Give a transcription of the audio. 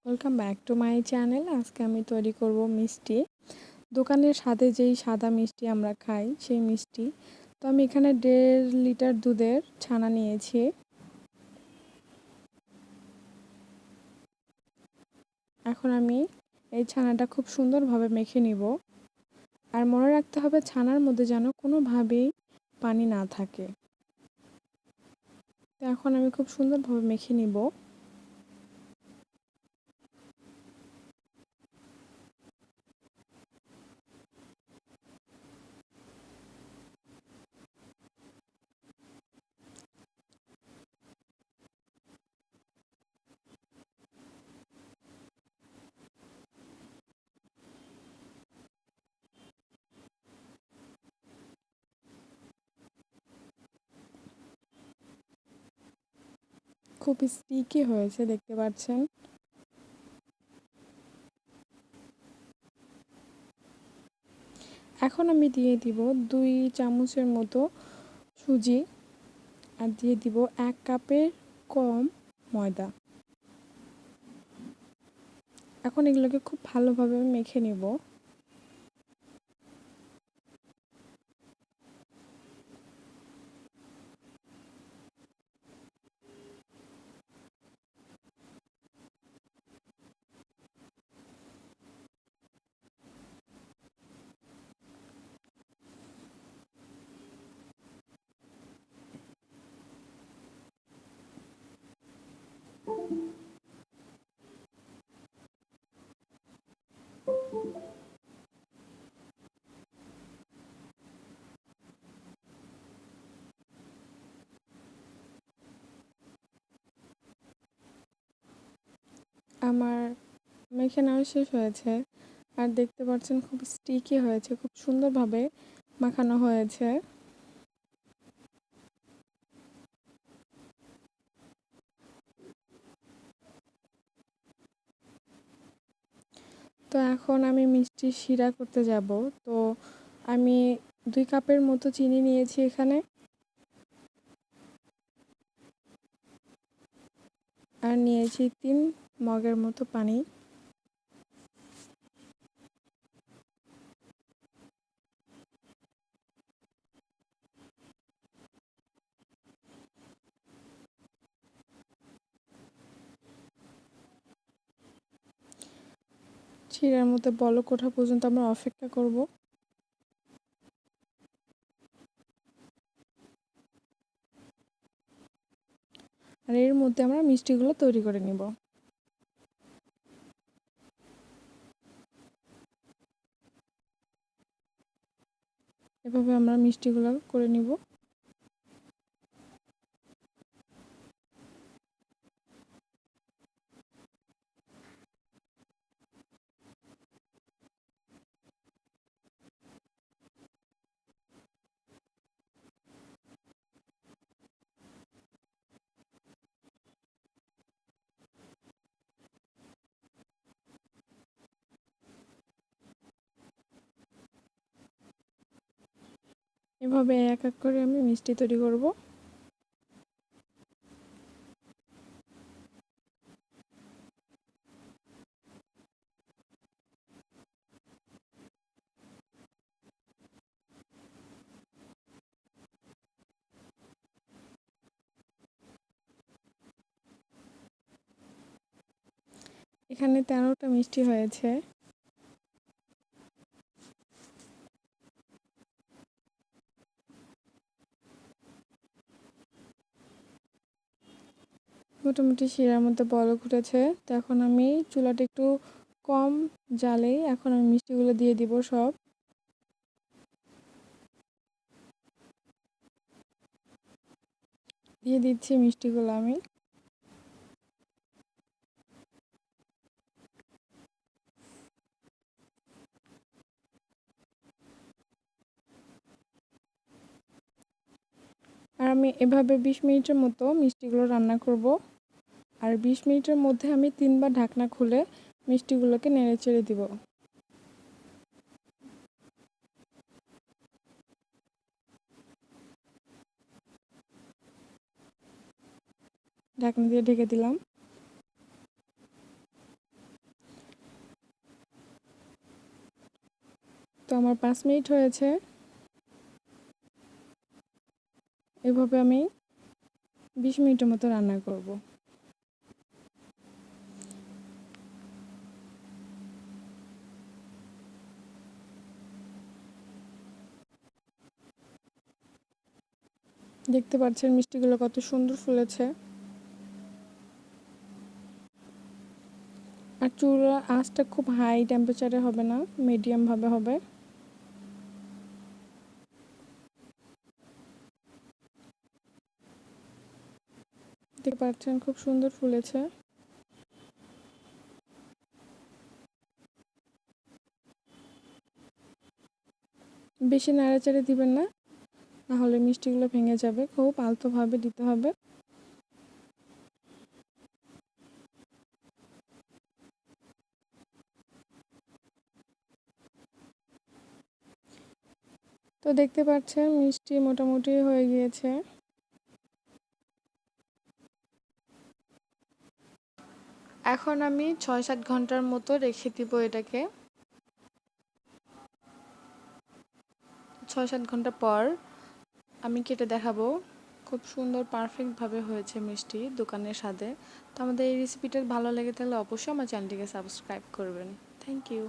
Welcome back to my channel. আজকে আমি তৈরি করব মিষ্টি। দোকানের সাথে যেই সাদা মিষ্টি আমরা খাই সেই মিষ্টি। তো আমি এখানে 1.5 লিটার দুধের ছানা নিয়েছি। এখন আমি এই ছানাটা খুব সুন্দরভাবে মেখে নিব। আর মনে রাখতে হবে ছানার মধ্যে যেন কোনোভাবেই পানি না থাকে। তো এখন আমি খুব সুন্দরভাবে মেখে নিব। খুব স্টিকি হয়েছে, দেখতে পাচ্ছেন। এখন আমি দিয়ে দিব 2 চামচের মতো সুজি আর দিয়ে দিব 1 কাপের কম ময়দা। এখন এগুলোকে খুব ভালোভাবে মেখে নেব। আমার মেখে নেওয়া শেষ হয়েছে। আর দেখতে পাচ্ছেন খুব স্টিকি হয়েছে, খুব সুন্দরভাবে মাখানো হয়েছে। তো এখন আমি মিষ্টি শিরা করতে যাব। তো আমি 2 কাপের মতো চিনি নিয়েছি এখানে, আর নিয়েছি 3 মগের মতো পানি। শিরার মধ্যে বলক ওঠা পর্যন্ত আমরা অপেক্ষা করব। আর এর মধ্যে আমরা মিষ্টিগুলো তৈরি করে নিব। এভাবে আমরা মিষ্টিগুলো করে নিব। এভাবে এক এক করে আমি মিষ্টি তৈরি করব। এখানে 13টা মিষ্টি হয়েছে। মোটামুটি শিরার মধ্যে বলক উঠেছে। তো এখন আমি চুলাটা একটু কম জালেই এখন আমি মিষ্টিগুলো দিয়ে দিব সব। দিয়ে দিচ্ছি মিষ্টিগুলো আমি। আর আমি এভাবে 20 মিনিটের মতো মিষ্টিগুলো রান্না করব। আর 20 মিনিটের মধ্যে আমি 3বার ঢাকনা খুলে মিষ্টিগুলোকে নেড়েচেড়ে দিব। ঢাকনা দিয়ে ঢেকে দিলাম। আমার 5 মিনিট হয়েছে। এভাবে আমি 20 মিনিটের মতো রান্না করব। দেখতে পাচ্ছেন মিষ্টিগুলো কত সুন্দর ফুলেছে। আর চুলার আঁচটা খুব হাই টেম্পারেচারে হবে না, মিডিয়াম ভাবে হবে। দেখতে পাচ্ছেন খুব সুন্দর ফুলেছে। বেশি নাড়াচাড়া দিবেন না, নাহলে মিষ্টিগুলো ভেঙে যাবে। খুব আলতোভাবে দিতে হবে। তো দেখতে পাচ্ছেন মিষ্টি মোটামুটি হয়ে গিয়েছে। এখন আমি 6-7 ঘন্টার মতো রেখে দিব এটাকে। 6-7 ঘন্টা পর আমি কেটে দেখাবো। খুব সুন্দর পারফেক্টভাবে হয়েছে মিষ্টি দোকানের স্বাদে। তো আমাদের এই রেসিপিটা ভালো লেগে থাকলে অবশ্যই আমার চ্যানেলটিকে সাবস্ক্রাইব করবেন। Thank you.